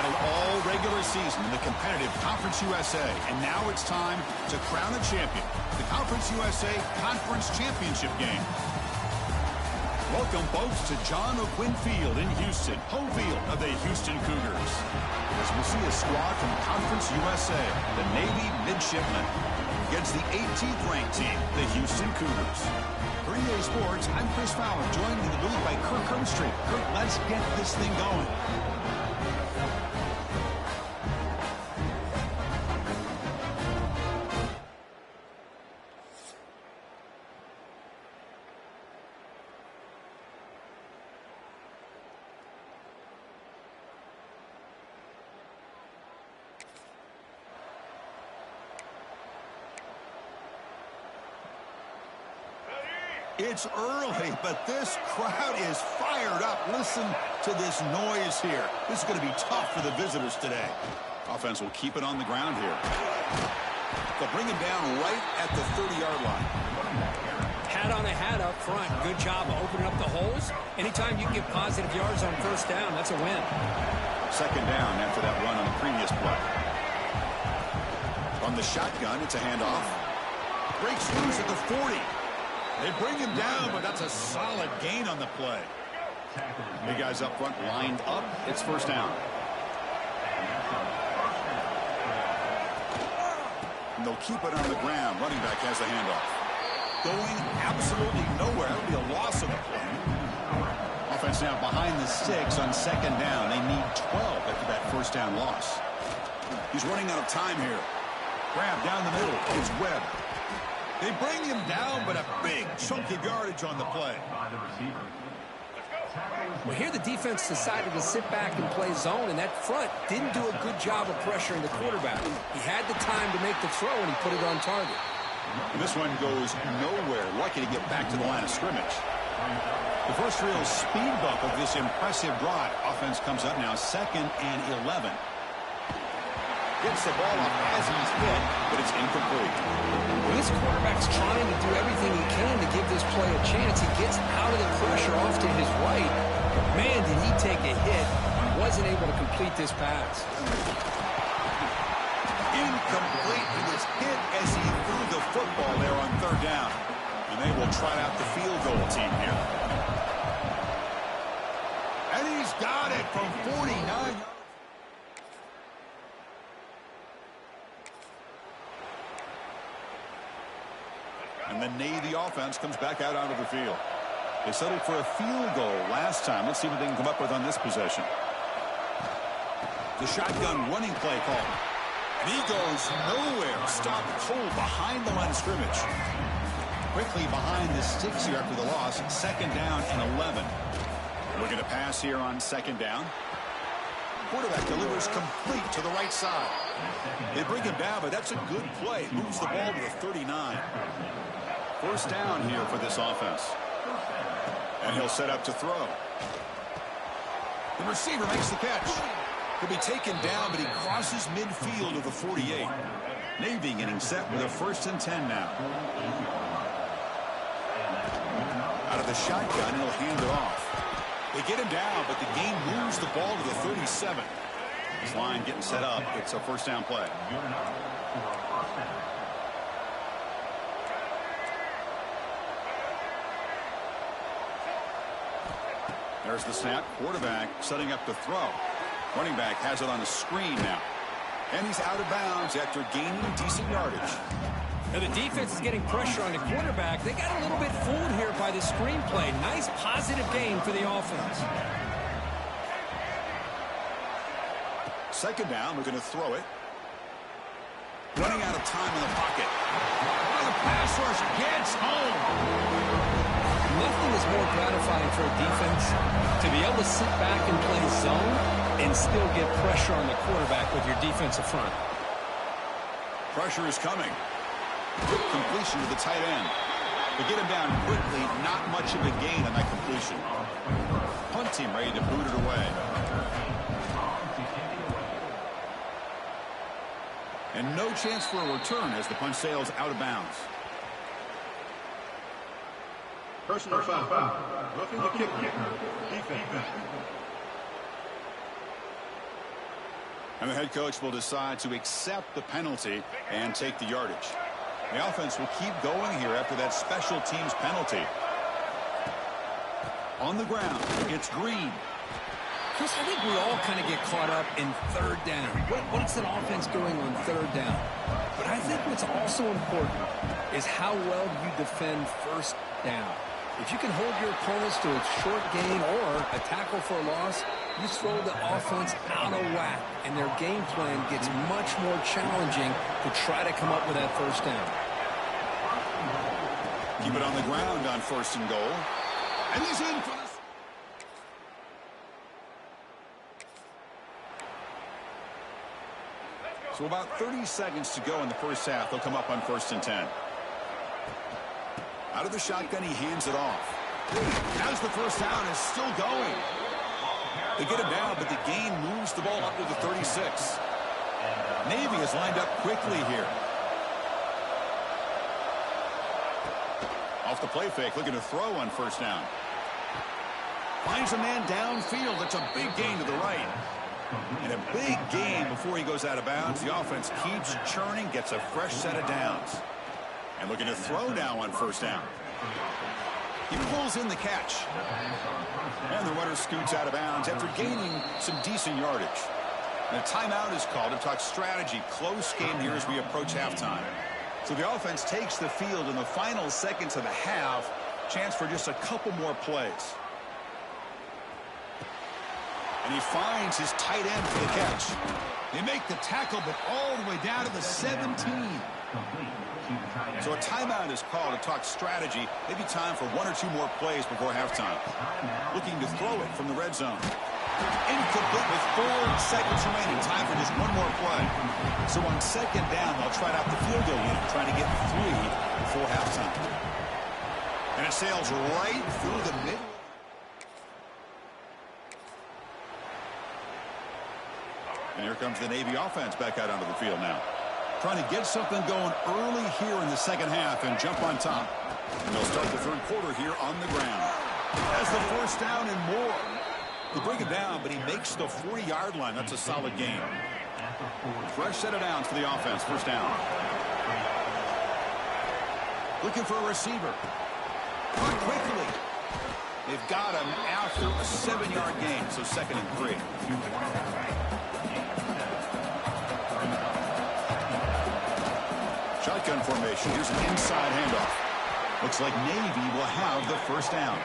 battled all regular season in the competitive Conference USA, and now it's time to crown a champion. The Conference USA Conference Championship game. Welcome, folks, to John O'Quinn Field in Houston, home field of the Houston Cougars. As we'll see a squad from Conference USA, the Navy Midshipmen, against the 18th ranked team, the Houston Cougars. For EA Sports, I'm Chris Fowler, joined in the booth by Kirk Herbstreit. Kirk, let's get this thing going. It's early, but this crowd is fired up. Listen to this noise here. This is going to be tough for the visitors today. Offense will keep it on the ground here. They'll bring him down right at the 30-yard line. Hat on a hat up front. Good job of opening up the holes. Anytime you can get positive yards on first down, that's a win. Second down after that run on the previous play. On the shotgun, it's a handoff. Breaks loose at the 40. They bring him down, but that's a solid gain on the play. Big guys up front lined up. It's first down. And they'll keep it on the ground. Running back has the handoff. Going absolutely nowhere. That'll be a loss of the play. Offense now behind the sticks on second down. They need 12 after that first down loss. He's running out of time here. Grab down the middle. It's Webb. They bring him down, but a big chunk of yardage on the play. Well, here the defense decided to sit back and play zone, and that front didn't do a good job of pressuring the quarterback. He had the time to make the throw, and he put it on target. And this one goes nowhere. Lucky to get back to the line of scrimmage. The first real speed bump of this impressive drive. Offense comes up now, 2nd and 11. Gets the ball off as he's hit, but it's incomplete. Well, this quarterback's trying to do everything he can to give this play a chance. He gets out of the pressure off to his right. Man, did he take a hit. He wasn't able to complete this pass. Incomplete. He was hit as he threw the football there on third down. And they will try out the field goal team here. And he's got it from 49. And the Navy offense comes back out onto the field. They settled for a field goal last time. Let's see what they can come up with on this possession. The shotgun running play call. And he goes nowhere. Stopped cold behind the line of scrimmage. Quickly behind the sticks here after the loss. 2nd down and 11. Looking to pass here on 2nd down. Quarterback delivers complete to the right side. They bring him down, but that's a good play. Moves the ball to the 39. First down here for this offense. And he'll set up to throw. The receiver makes the catch. He'll be taken down, but he crosses midfield to the 48. Navy getting set with a 1st and 10 now. Out of the shotgun, he'll hand it off. They get him down, but the game moves the ball to the 37. This line getting set up. It's a first down play. There's the snap. Quarterback setting up to throw. Running back has it on the screen now. And he's out of bounds after gaining decent yardage. Now the defense is getting pressure on the quarterback. They got a little bit fooled here by the screenplay. Nice positive gain for the offense. 2nd down, we're going to throw it. Running out of time in the pocket. Oh, the pass rush gets home. Nothing is more gratifying for a defense to be able to sit back and play zone and still get pressure on the quarterback with your defensive front. Pressure is coming. Completion to the tight end. They get him down quickly. Not much of a gain on that completion. Punt team ready to boot it away. And no chance for a return as the punt sails out of bounds. Personal foul. Roughing the kicker. Defense. And the head coach will decide to accept the penalty and take the yardage. The offense will keep going here after that special teams penalty. On the ground, it's Green. Chris, I think we all kind of get caught up in third down. What's an offense doing on third down? But I think what's also important is how well you defend first down. If you can hold your opponents to a short gain or a tackle for a loss, you throw the offense out of whack, and their game plan gets much more challenging to try to come up with that first down. Keep it on the ground on 1st and goal. And he's in for this. So about 30 seconds to go in the first half. They'll come up on 1st and 10. Out of the shotgun, he hands it off. As the first down is still going. They get him down, but the gain moves the ball up to the 36. Navy is lined up quickly here. Off the play fake, looking to throw on 1st down. Finds a man downfield. That's a big gain to the right. And a big gain before he goes out of bounds. The offense keeps churning, gets a fresh set of downs. And looking to throw now on 1st down. He pulls in the catch. And the runner scoots out of bounds after gaining some decent yardage. And a timeout is called to talk strategy. Close game here as we approach halftime. So the offense takes the field in the final seconds of the half. Chance for just a couple more plays. And he finds his tight end for the catch. They make the tackle, but all the way down to the 17. So a timeout is called to talk strategy. Maybe time for 1 or 2 more plays before halftime. Looking to throw it from the red zone. Incomplete with 4 seconds remaining. Time for just 1 more play. So on 2nd down, they'll try out the field goal unit, trying to get 3 before halftime. And it sails right through the middle. And here comes the Navy offense back out onto the field now. Trying to get something going early here in the second half and jump on top. And they'll start the 3rd quarter here on the ground. As the 1st down and more. They bring him down, but he makes the 40-yard line. That's a solid gain. Fresh set of downs for the offense. 1st down. Looking for a receiver. Caught quickly. They've got him after a 7-yard gain, so 2nd and 3. Shotgun formation. Here's an inside handoff. Looks like Navy will have the 1st down.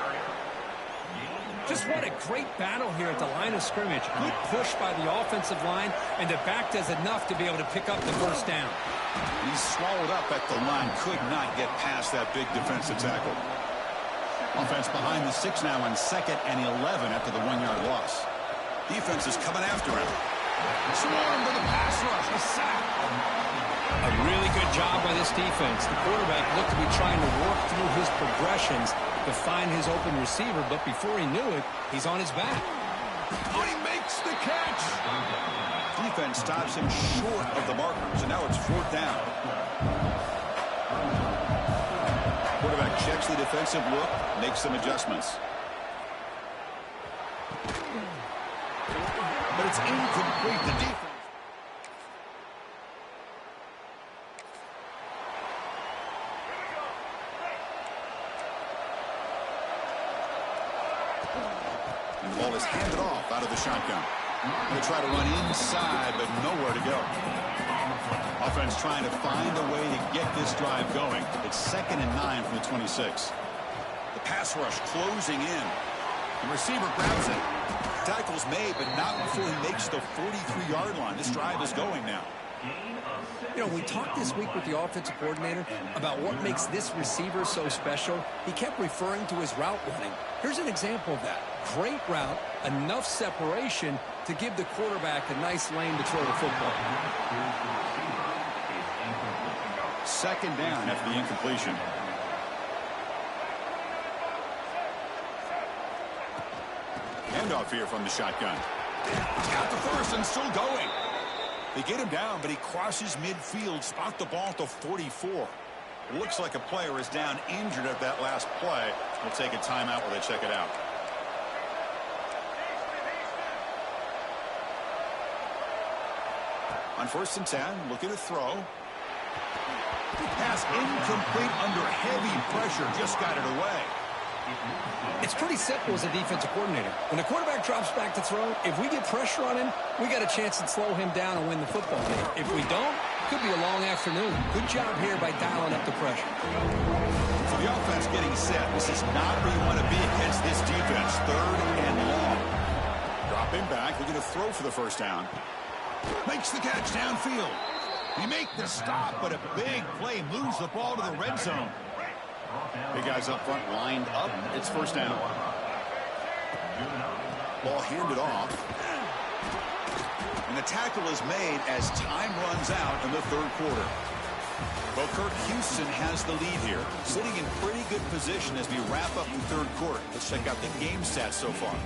Just what a great battle here at the line of scrimmage. Good push by the offensive line, and the back does enough to be able to pick up the 1st down. He's swallowed up at the line. Could not get past that big defensive tackle. Offense behind the 6 now on 2nd and 11 after the 1-yard loss. Defense is coming after him. Swarm to the pass rush. A sack. A really good job by this defense. The quarterback looked to be trying to work through his progressions to find his open receiver, but before he knew it, he's on his back. Oh, he makes the catch. Defense stops him short of the markers, and now it's 4th down. Quarterback checks the defensive look, makes some adjustments. But it's incomplete. The defense. And the ball is handed off out of the shotgun. They try to run inside, but nowhere to go. Offense trying to find a way to get this drive going. It's 2nd and 9 from the 26. The pass rush closing in. The receiver grabs it. Tackle's made, but not before he makes the 43-yard line. This drive is going now. You know, we talked this week with the offensive coordinator about what makes this receiver so special. He kept referring to his route running. Here's an example of that. Great route, enough separation to give the quarterback a nice lane to throw the football. 2nd down after the incompletion. Handoff here from the shotgun. He's got the 1st and still going. They get him down, but he crosses midfield, spot the ball at the 44. Looks like a player is down injured at that last play. We'll take a timeout while they check it out. On 1st and 10, looking to throw. Pass incomplete under heavy pressure. Just got it away. It's pretty simple as a defensive coordinator. When the quarterback drops back to throw, if we get pressure on him, we got a chance to slow him down and win the football game. If we don't, it could be a long afternoon. Good job here by dialing up the pressure. So the offense getting set. This is not where you want to be against this defense. 3rd and long. Drop him back. We're going to throw for the 1st down. Makes the catch downfield. He make the stop, but a big play moves the ball to the red zone. Big guys up front lined up. It's 1st down. Ball handed off. And the tackle is made as time runs out in the 3rd quarter. Well, Kirk Houston has the lead here. Sitting in pretty good position as we wrap up the 3rd quarter. Let's check out the game stats so far.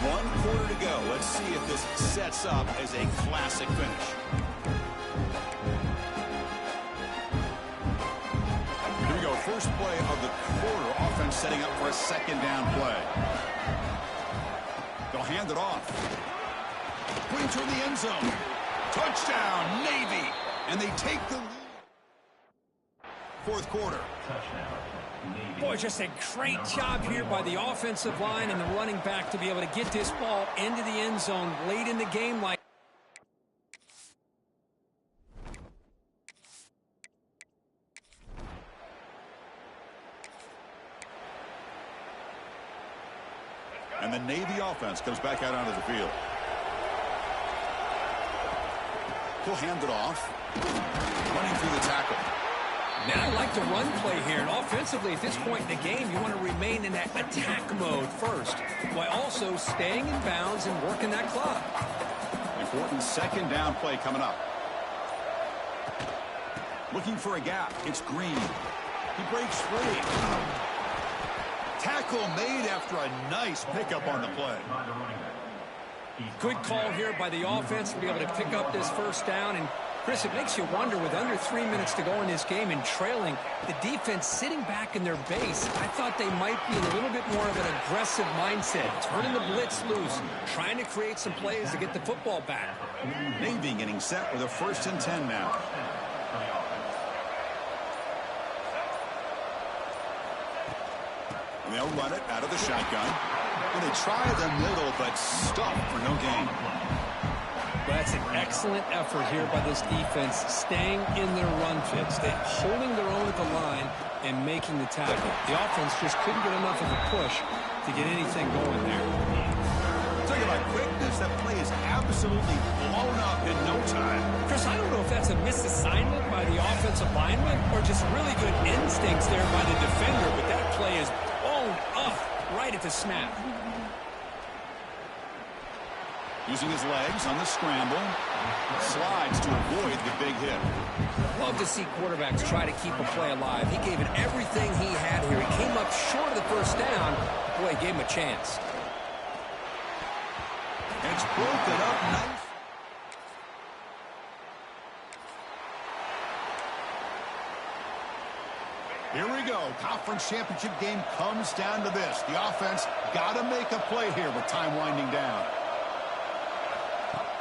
One quarter to go. Let's see if this sets up as a classic finish. Here we go. First play of the quarter. Offense setting up for a 2nd down play. They'll hand it off. Putting toward the end zone. Touchdown, Navy. And they take the lead. 4th quarter. Boy, just a great job here by the offensive line and the running back to be able to get this ball into the end zone late in the game. And the Navy offense comes back out onto the field. He'll hand it off. Running through the tackle. Man, I like the run play here. And offensively, at this point in the game, you want to remain in that attack mode first, while also staying in bounds and working that clock. Important 2nd down play coming up. Looking for a gap. It's Green. He breaks free. Tackle made after a nice pickup on the play. Good call here by the offense to be able to pick up this 1st down. And Chris, it makes you wonder, with under 3 minutes to go in this game and trailing, the defense sitting back in their base. I thought they might be in a little bit more of an aggressive mindset, turning the blitz loose, trying to create some plays to get the football back. Navy getting set with a 1st and 10 now. And they'll run it out of the shotgun. And they try the middle, but stop for no gain. That's an excellent effort here by this defense, staying in their run fits, holding their own at the line and making the tackle. The offense just couldn't get enough of a push to get anything going there. Talking about quickness, that play is absolutely blown up in no time. Chris, I don't know if that's a misassignment by the offensive lineman or just really good instincts there by the defender, but that play is blown up right at the snap. Using his legs on the scramble. Slides to avoid the big hit. Love to see quarterbacks try to keep a play alive. He gave it everything he had here. He came up short of the 1st down. Boy, he gave him a chance. And it's broken up nice. Here we go. Conference championship game comes down to this. The offense got to make a play here with time winding down.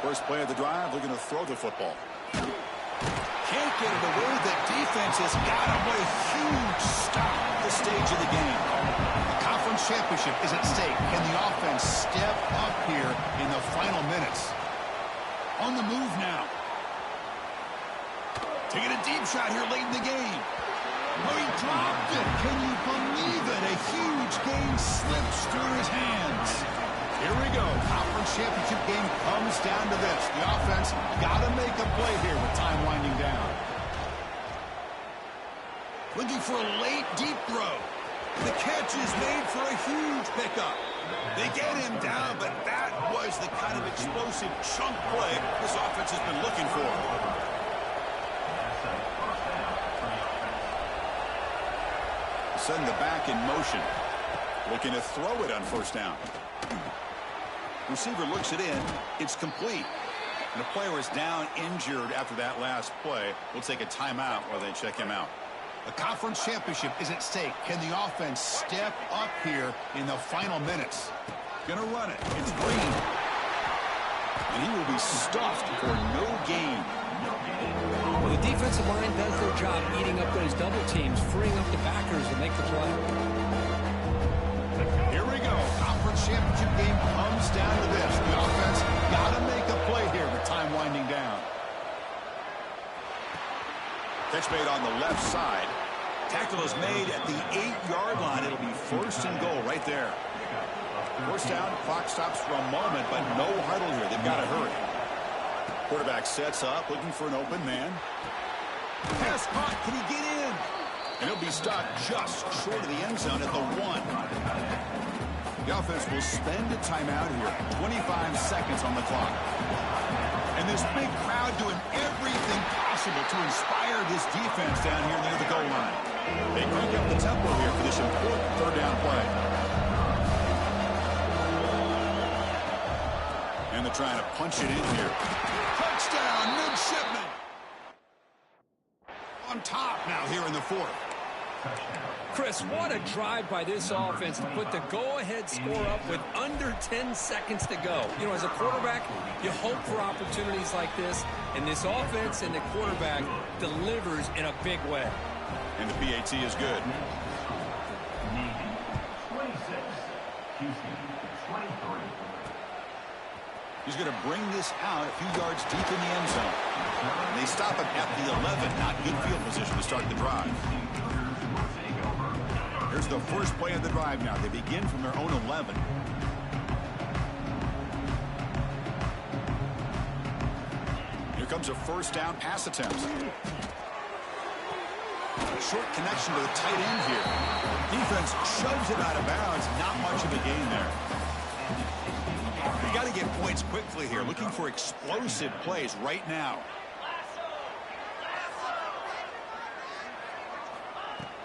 First play of the drive, looking to throw the football. Can't get it away. The defense has got him. What a huge stop at this stage of the game. The conference championship is at stake. Can the offense step up here in the final minutes? On the move now. Taking a deep shot here late in the game. Oh, he dropped it. Can you believe it? A huge game slips through his hands. Here we go. Conference championship game comes down to this. The offense got to make a play here with time winding down. Looking for a late deep throw. The catch is made for a huge pickup. They get him down, but that was the kind of explosive chunk play this offense has been looking for. Sending the back in motion. Looking to throw it on 1st down. Receiver looks it in. It's complete. And the player is down injured after that last play. We'll take a timeout while they check him out. The conference championship is at stake. Can the offense step up here in the final minutes? Gonna run it. It's Green. And he will be stuffed for no gain. Well, the defensive line does their job eating up those double teams, freeing up the backers to make the play. Here we go. Conference championship game comes down to this. The offense got to make a play here with time winding down. Catch made on the left side. Tackle is made at the 8-yard line. It'll be first and goal right there. First down, clock stops for a moment, but no huddle here. They've got to hurry. Quarterback sets up, looking for an open man. Pass caught. Can he get in? And he'll be stopped just short of the end zone at the 1. The offense will spend a timeout here. 25 seconds on the clock. And this big crowd doing everything possible to inspire this defense down here near the goal line. They crank up the tempo here for this important third down play. And they're trying to punch it in here. Touchdown, midshipman. On top now here in the 4th. Chris, what a drive by this offense to put the go-ahead score up with under 10 seconds to go. You know, as a quarterback, you hope for opportunities like this, and this offense and the quarterback delivers in a big way. And the PAT is good. He's going to bring this out a few yards deep in the end zone. And they stop him at the 11, not good field position to start the drive. Here's the first play of the drive now. They begin from their own 11. Here comes a first down pass attempt. Short connection to the tight end here. Defense shoves it out of bounds. Not much of a gain there. You got to get points quickly here. Looking for explosive plays right now.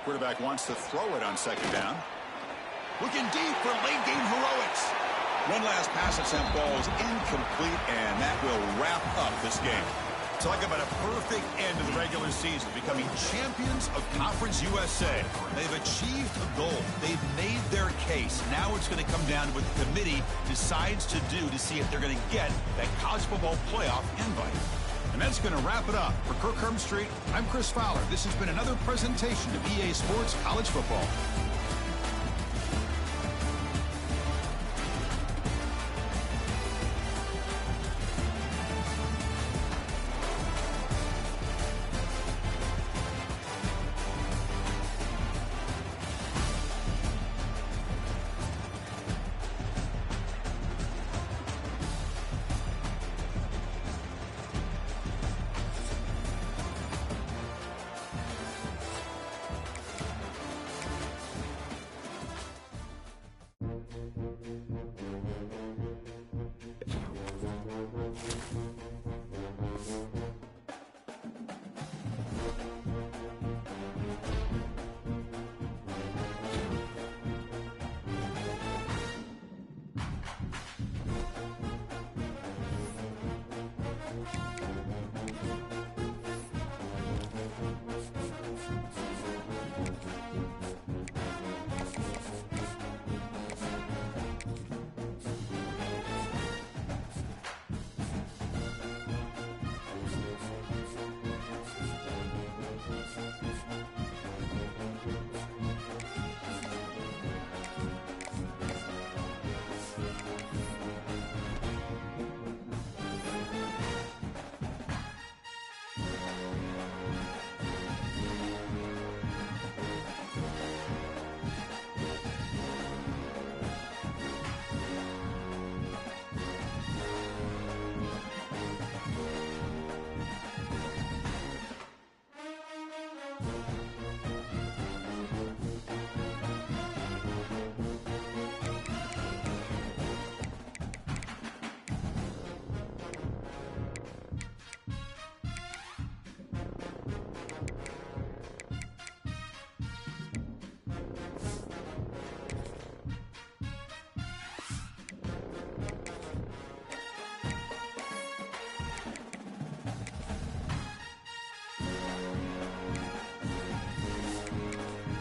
Quarterback wants to throw it on second down. Looking deep for late game heroics. One last pass attempt, ball is incomplete, and that will wrap up this game. Talk about a perfect end to the regular season, becoming champions of Conference USA. They've achieved a goal. They've made their case. Now it's going to come down to what the committee decides to do to see if they're going to get that college football playoff invite. And that's going to wrap it up. For Kirk Street, I'm Chris Fowler. This has been another presentation of EA Sports College Football.